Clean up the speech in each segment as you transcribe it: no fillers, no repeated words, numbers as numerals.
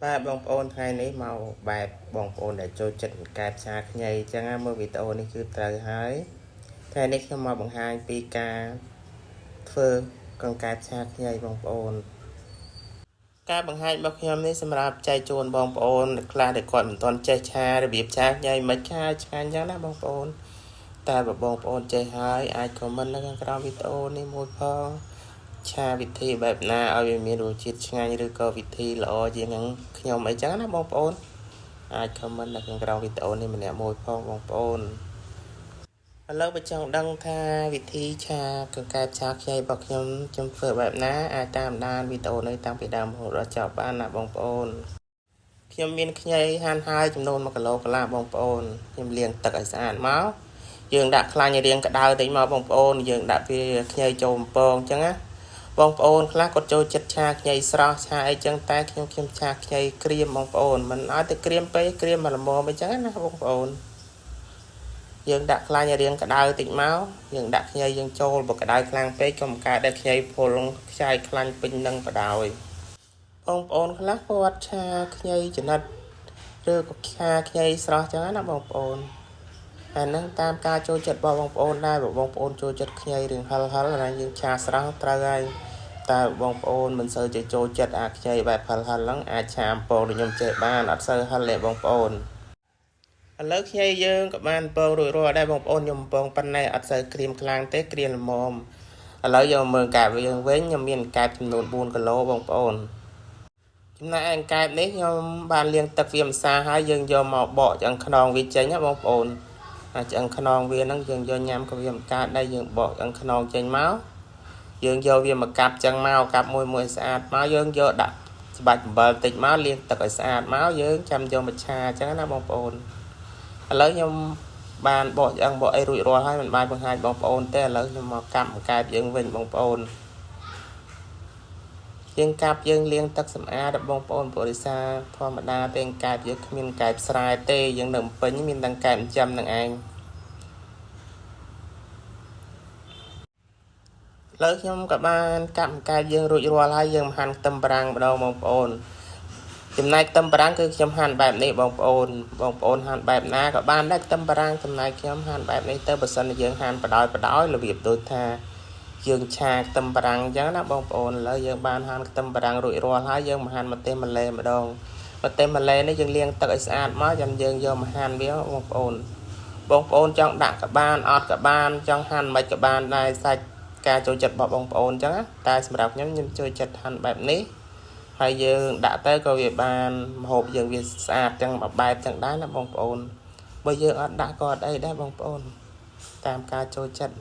Ba bong ônថ្ងៃនេះមកបែបបងប្អូនដែលចូលចិត្តកែបឆាខ្ញីចឹងណាមើលវីដេអូនេះគឺត្រូវហើយថ្ងៃនេះខ្ញុំមកបង្ហាញពីការធ្វើកង្កែបឆាខ្ញីបងប្អូនការបង្ហាញរបស់ខ្ញុំនេះសម្រាប់ចែកជូនបងប្អូនខ្លះដែលគាត់មិនទាន់ចេះឆារបៀបឆាខ្ញីមិនឆាឆ្ងាញ់ចឹងណាបងប្អូនតែបើបងប្អូនចេះហើយអាចខមមិននៅខាងក្រោមវីដេអូនេះមួយផងឆាវិធីបែបណាឲ្យវាមានរសជាតិឆ្ងាញ់ឬក៏វិធីល្អជាងនឹងខ្ញុំអីចឹងណាបងប្អូនអាចខមមិននៅខាងក្រោមវីដេអូនេះម្នាក់មួយផងបងប្អូនឥឡូវបើចង់ដឹងថាវិធីឆាកង្កែបឆាខ្ញីរបស់ខ្ញុំធ្វើបែបណាអាចតាមដានវីដេអូនេះតាំងពីដើមរហូតដល់ចប់បានណាបងប្អូនខ្ញុំមានខ្ញីហាន់ហើយចំនួន1គីឡូកន្លះបងប្អូនខ្ញុំលាងទឹកឲ្យស្អាតមកយើងដាក់ខ្លាញ់រាងក្តៅតិចមកបងប្អូនយើងដាក់វាខ្ញីចូលបំពងអញ្ចឹងណាបងប្អូនខ្លះគាត់ចូលចិត្តឆាខ្ញីស្រស់ឆាអីចឹងតែខ្ញុំឆាខ្ញីក្រៀមបងប្អូនមិនឲ្យតែក្រៀមពេកក្រៀមមកល្មមអញ្ចឹងណាបងប្អូនយើងដាក់ខ្លាញ់រាងក្តៅតិចមកយើងដាក់ខ្ញីយើងចូលបើក្តៅខ្លាំងពេកកុំកើតដែលខ្ញីពុលខ្ចាយខ្លាញ់ពេញនឹងបដ ாய் បងប្អូនខ្លះគាត់ឆាខ្ញីចនិតឬក៏ឆាខ្ញីស្រស់ចឹងណាបងប្អូនអាហ្នឹងតាមការចូលចិត្តរបស់បងប្អូនដែរបងប្អូនចូលចិត្តខ្ញីរឿងហិលហើយយើងឆាស្រស់ត្រូវហើយតែបងប្អូនមិនសូវជាចូលចិត្តអាខ្ញីបែបហិលហ្នឹងអាចឆាអំពងដូចខ្ញុំចេះបានអត់សូវហិលទេបងប្អូនឥឡូវខ្ញីយើងក៏បានអំពងរួចរាល់ដែរបងប្អូនខ្ញុំអំពងប៉ុណ្ណេះអត់សូវក្រៀមខ្លាំងទេក្រៀមល្មមឥឡូវយកមើលកែបយើងវិញខ្ញុំមានកែបចំនួន4គីឡូបងប្អូនចំណែកឯកែបនេះខ្ញុំបានលាងទឹកវាម្សៅហើយយើងយកមកបកឆ្អឹងខ្នងវាចេញណាបងប្អូនឆ្អឹងខ្នងវាហ្នឹងយើងយកញ៉ាំក៏វាមិនកើតដែរយើងបកឆ្អឹងខ្នងចេញមកយើងយកវាមកកាប់ចឹងមកកាប់មួយស្អាតមកយើងយកដាក់ច្បាច់អំបិលតិចមកលាងទឹកឲ្យស្អាតមកយើងចាំយកមកឆាចឹងណាបងប្អូនឥឡូវខ្ញុំបានបកឆ្អឹងបកអីរួចរាល់ហើយមិនបានបង្ហាញបងប្អូនទេឥឡូវខ្ញុំមកកាប់កែបយើងវិញបងប្អូនយើងកាប់យើងលាងទឹកសម្អាតបងប្អូនបរិសាធម្មតាទេកែបយើងគ្មានកែបស្រែទេយើងនៅពេញមានតែកែបចិញ្ចឹមនឹងឯងលើខ្ញុំក៏បានកាប់កែបយើងរួចរាល់ហើយយើងហាន់ខ្ទឹមបារាំងម្ដងបងប្អូនចំណែកខ្ទឹមបារាំងគឺខ្ញុំហាន់បែបនេះបងប្អូនហាន់បែបណាក៏បានដែរខ្ទឹមបារាំងចំណែកខ្ញុំហាន់បែបនេះទៅបើសិនជាយើងហាន់បដោយរបៀបដូចថាយើងឆាខ្ទឹមបារាំងអញ្ចឹងណាបងប្អូនឥឡូវយើងបានហាន់ខ្ទឹមបារាំងរួចរាល់ហើយយើងមកហាន់ម្ទេសម្លែម្ដងម្ទេសម្លែនេះយើងលាងទឹកឲ្យស្អាតមកចាំយើងយកមកហាន់វាបងប្អូនចង់ដាក់ក៏បានអត់ក៏បានចង់ហាន់មិនក៏បានដែរសាច់ការចូលចិត្តរបស់បងប្អូនអញ្ចឹងណាតែសម្រាប់ខ្ញុំចូលចិត្តហាន់បែបនេះហើយយើងដាក់ទៅក៏វាបានម្ហូបយើងវាស្អាតចឹងបែបចឹងដែរណាបងប្អូនបើយើងអត់ដាក់ក៏អត់អីដែរបងប្អូនតាមការចូលចិត្ត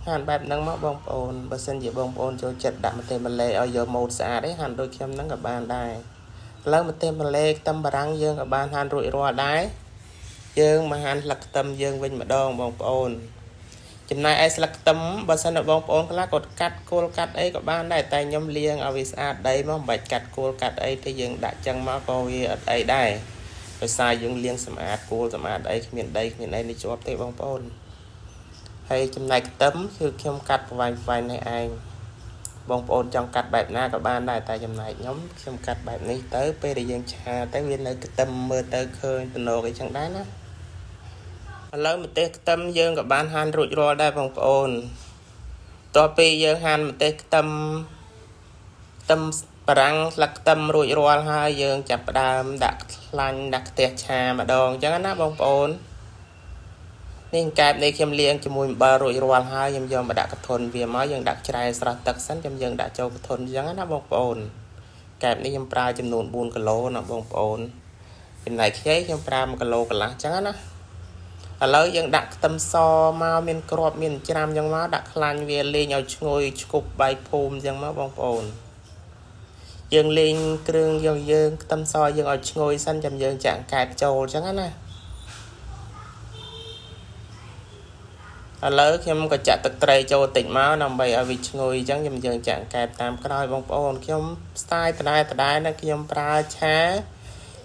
ហាន់បែបហ្នឹងមកបងប្អូនបើសិនជាបងប្អូនចូលចិត្តដាក់ម្ទេសម្លែឲ្យយកម៉ូតស្អាតឯងហាន់ដូចខ្ញុំហ្នឹងក៏បានដែរឥឡូវម្ទេសម្លែខ្ទឹមបារាំងយើងក៏បានហាន់រួចរាល់ដែរយើងមកហាន់ស្លឹកខ្ទឹមយើងវិញម្ដងបងប្អូនចំណែកឯស្លឹកខ្ទឹមបើសិនជាបងប្អូនខ្លះគាត់កាត់គល់កាត់អីក៏បានដែរតែខ្ញុំលាងឲ្យវាស្អាតដីមកមិនបាច់កាត់គល់កាត់អីទេយើងដាក់ចឹងមកក៏វាអត់អីដែរដោយសារយើងលាងសម្អាតគល់សម្អាតអីគ្មានដីគ្មានអីនេះជាប់ទេបងប្អូនហើយចំណែកខ្ទឹមគឺខ្ញុំកាត់ប្រវែងនេះឯងបងប្អូនចង់កាត់បែបណាក៏បានដែរតែចំណែកខ្ញុំកាត់បែបនេះទៅពេលដែលយើងឆាទៅវានៅខ្ទឹមមើលទៅឃើញទំនងអីចឹងដែរណាឥឡូវម្ទេសខ្ទឹមយើងក៏បានហាន់រួចរាល់ដែរបងប្អូនតោះពេលយើងហាន់ម្ទេសខ្ទឹមបារាំងស្លឹកខ្ទឹមរួចរាល់ហើយយើងចាប់ផ្ដើមដាក់ខ្លាញ់ដាក់ខ្ទះឆាម្ដងអញ្ចឹងណាបងប្អូននេះកែបនេះខ្ញុំលាងជាមួយអំបិលរួចរាល់ហើយខ្ញុំយកមកដាក់កធុនវាមកយើងដាក់ច្រែស្រស់ទឹកសិនចាំយើងដាក់ចូលកធុនអញ្ចឹងណាបងប្អូនកែបនេះខ្ញុំប្រើចំនួន4គីឡូណាបងប្អូនចំណែកខ្ញីខ្ញុំប្រើ1គីឡូកន្លះអញ្ចឹងណាឥឡូវយើងដាក់ខ្ទឹមសមកមានគ្រាប់មានច្រាំអញ្ចឹងមកដាក់ខ្លាញ់វាលេងឲ្យឈ្ងុយឈ្គប់បាយភូមិអញ្ចឹងមកបងប្អូនយើងលេងគ្រឿងយើងខ្ទឹមសយើងឲ្យឈ្ងុយសិនចាំយើងចាក់កែបចូលអញ្ចឹងណាឥឡូវខ្ញុំក៏ចាក់ទឹកត្រីចូលតិចមកដើម្បីឲ្យវាឈ្ងុយអញ្ចឹងយើងចាក់កែបតាមក្រោយបងប្អូនខ្ញុំស្ទាយដដែលណាខ្ញុំប្រើឆា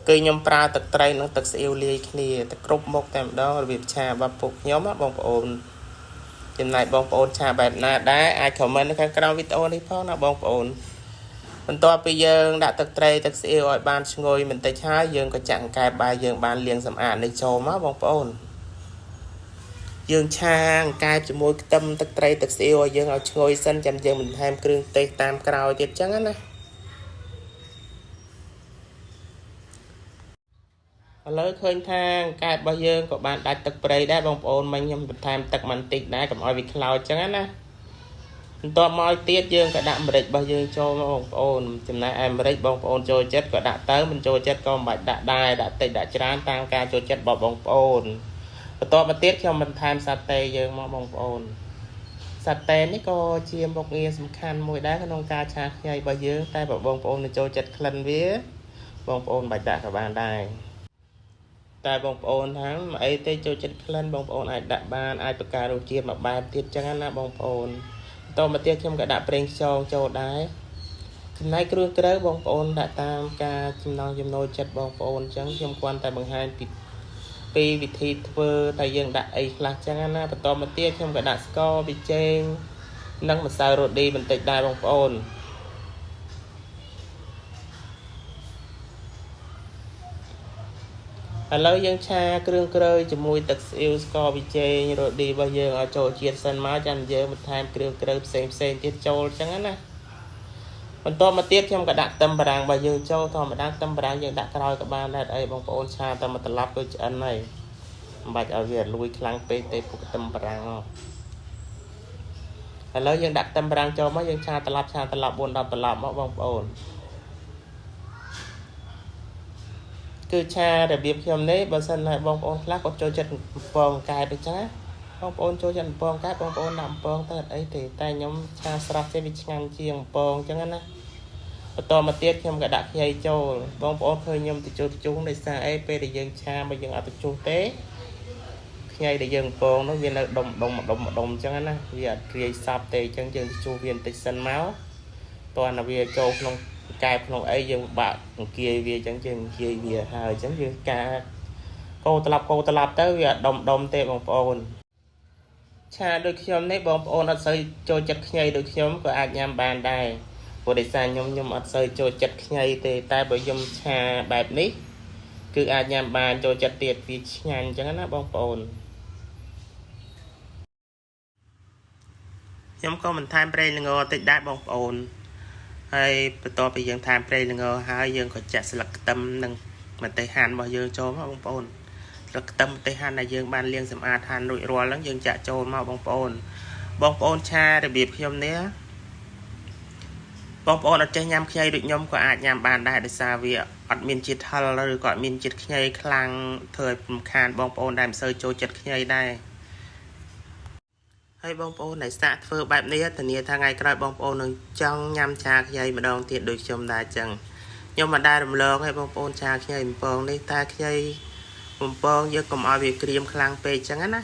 គឺខ្ញុំប្រើទឹកត្រីនិងទឹកស្អ៊ីវលាយគ្នាទឹកគ្រប់មុខតែម្ដងរបៀបឆារបស់ពួកខ្ញុំណាបងប្អូន ចំណាយបងប្អូនឆាបែបណាដែរអាចខមមិននៅខាងក្រោមវីដេអូនេះផងណាបងប្អូនបន្ទាប់ពីយើងដាក់ទឹកត្រីទឹកស៊ីអ៊ីវឲ្យបានឈ្ងុយបន្តិចហើយយើងក៏ចាក់អង្កែបបាយយើងបានលាងសម្អាតនេះចូលមកបងប្អូនយើងឆាអង្កែបជាមួយខ្ទឹមទឹកត្រីទឹកស៊ីអ៊ីវឲ្យយើងឲ្យឈ្ងុយសិនចាំយើងបន្ថែមគ្រឿងទេសតាមក្រោយទៀតចឹងណាឥឡូវឃើញថាអង្កែបរបស់យើងក៏បានដាច់ទឹកប្រៃដែរបងប្អូនមិញខ្ញុំបន្ថែមទឹកបន្តិចដែរកុំឲ្យវាខ្លោចចឹងណាបន្ទាប់មកទៀតយើងក៏ដាក់ម្រេចរបស់យើងចូលមកបងប្អូនចំណែកឯម្រេចបងប្អូនចូលចិត្តក៏ដាក់ទៅមិនចូលចិត្តក៏មិនបាច់ដាក់ដែរដាក់តិចដាក់ច្រើនតាមការចូលចិត្តរបស់បងប្អូនបន្ទាប់មកទៀតខ្ញុំបន្ថែមសាតេយើងមកបងប្អូនសាតេនេះក៏ជាមុខងារសំខាន់មួយដែរក្នុងការឆាខ្ញីរបស់យើងតែបើបងប្អូនចូលចិត្តក្លិនវាបងប្អូនបាច់ដាក់ក៏បានដែរតែបងប្អូនថាអីទេចូលចិត្តក្លិនបងប្អូនអាចដាក់បានអាចបង្កើនរសជាតិមួយបែបទៀតចឹងណាបងប្អូនតមកទៀតខ្ញុំក៏ដាក់ប្រេងខ្យងចូលដែរចំណែកគ្រឿងក្រៅបងប្អូនដាក់តាមការចំណង់ចំណូលចិត្តបងប្អូនអញ្ចឹងខ្ញុំគ្រាន់តែបង្ហាញពីវិធីធ្វើតែយើងដាក់អីខ្លះអញ្ចឹងណាបន្តមកទៀតខ្ញុំក៏ដាក់ស្ករប៊ីចេងនិងម្សៅរ៉ូឌីបន្តិចដែរបងប្អូនឥឡូវយើងឆាគ្រឿងក្រៅជាមួយទឹកស៊ីអ៊ីវស្ករប៊ីចេងរ៉ូឌីរបស់យើងឲ្យចូលជាតិសិនមកចាំយើងបន្ថែមគ្រឿងក្រៅផ្សេងទៀតចូលអញ្ចឹងណាបន្ទាប់មកទៀតខ្ញុំក៏ដាក់ខ្ទឹមបារាំងរបស់យើងចូលធម្មតាខ្ទឹមបារាំងយើងដាក់ក្រោយក៏បានដែរអីបងប្អូនឆាតែមួយត្រឡប់ទៅឆ្អិនហើយមិនបាច់ឲ្យវាលួយខ្លាំងពេកទេពុកខ្ទឹមបារាំងឥឡូវយើងដាក់ខ្ទឹមបារាំងចូលមកយើងឆាត្រឡប់4-10ត្រឡប់មកបងប្អូនគឺឆារបៀបខ្ញុំនេះបើសិនណាបងប្អូនខ្លះគាត់ចូលចិត្តអំពងកែបអញ្ចឹងបងប្អូនចូលចិត្តអំពងកែបបងប្អូនដាក់អំពងទៅអីទេតែខ្ញុំឆាស្រស់ចេះវាឆ្ងាញ់ជាងអំពងអញ្ចឹងណាបន្តមកទៀតខ្ញុំក៏ដាក់ខ្ញីចូលបងប្អូនឃើញខ្ញុំទៅជុះដោយសារអីពេលដែលយើងឆាបើយើងអត់ទៅជុះទេខ្ញីដែលយើងអំពងនោះវានៅដុំអញ្ចឹងណាវាអត់គ្រាយសពទេអញ្ចឹងយើងទៅជុះវាបន្តិចសិនមកតោះណាវាចូលក្នុងកែបក្នុងអីយើងបាក់អង្គាយវាអញ្ចឹងយើងអង្គាយវាហើយអញ្ចឹងយើងការកោត្រឡប់ទៅវាដុំទេបងប្អូនឆាដូចខ្ញុំនេះបងប្អូនអត់សូវចូលចិត្តខ្ញីដូចខ្ញុំក៏អាចញ៉ាំបានដែរព្រោះដោយសារខ្ញុំអត់សូវចូលចិត្តខ្ញីទេតែបើខ្ញុំឆាបែបនេះគឺអាចញ៉ាំបានចូលចិត្តទៀតវាឆ្ងាញ់អញ្ចឹងណាបងប្អូនខ្ញុំក៏បន្ថែមប្រេងល្ងតិចដែរបងប្អូនហើយបន្ទាប់ពីយើងថែមប្រេងល្ងហើយយើងក៏ចាក់ស្លឹកខ្ទឹមនិងម្ទេសហាន់របស់យើងចូលមកបងប្អូនស្លឹកខ្ទឹមម្ទេសហាន់ដែលយើងបានលាងសម្អាតហាន់រួចរាល់ហ្នឹងយើងចាក់ចូលមកបងប្អូនឆារបៀបខ្ញុំនេះបងប្អូនអត់ចេះញ៉ាំខ្ញីដូចខ្ញុំក៏អាចញ៉ាំបានដែរដោយសារវាអត់មានជាតិហឹរឬក៏អត់មានជាតិខ្ញីខ្លាំងធ្វើឲ្យរំខានបងប្អូនដែលមិនសូវចូលចិត្តខ្ញីដែរហើយបងប្អូនដែលសាកធ្វើបែបនេះធានាថាថ្ងៃក្រោយបងប្អូននឹងចង់ញ៉ាំឆាខ្ញីម្ដងទៀតដូចខ្ញុំដែរអញ្ចឹងខ្ញុំមិនដែលរំលងឲ្យបងប្អូនឆាខ្ញីបំពងនេះតែខ្ញីបំពងយើងកុំឲ្យវាក្រៀមខ្លាំងពេកអញ្ចឹងណា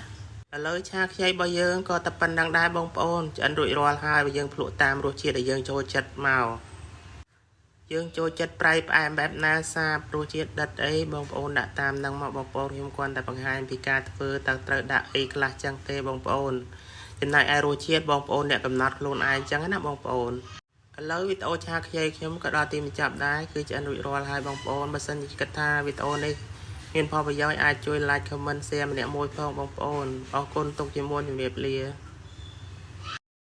ឥឡូវឆាខ្ញីរបស់យើងក៏តែប៉ុណ្្នឹងដែរបងប្អូនឆ្អិនរួចរាល់ហើយបើយើងភ្លក់តាមរសជាតិដែលយើងចូលចិត្តមកយើងចូលចិត្តប្រៃផ្អែមបែបណាសាបរសជាតិដិតអីបងប្អូនដាក់តាមហ្នឹងមកបងប្អូនខ្ញុំគ្រាន់តែបង្ហាញពីការធ្វើតើត្រូវដាក់អីខ្លះចឹងទេបងប្អូនចំណែកឯរសជាតិបងប្អូនអ្នកកំណត់ខ្លួនឯងចឹងណាបងប្អូនឥឡូវវីដេអូឆាខ្ញីខ្ញុំក៏ដល់ទីបញ្ចប់ដែរគឺឆ្អិនរួចរាល់ហើយបងប្អូនបើសិនជាគិតថាវីដេអូនេះមានផលប្រយោជន៍អាចជួយ like comment share ម្នាក់មួយផងបងប្អូនអរគុណទុកជាមុនជម្រាបលា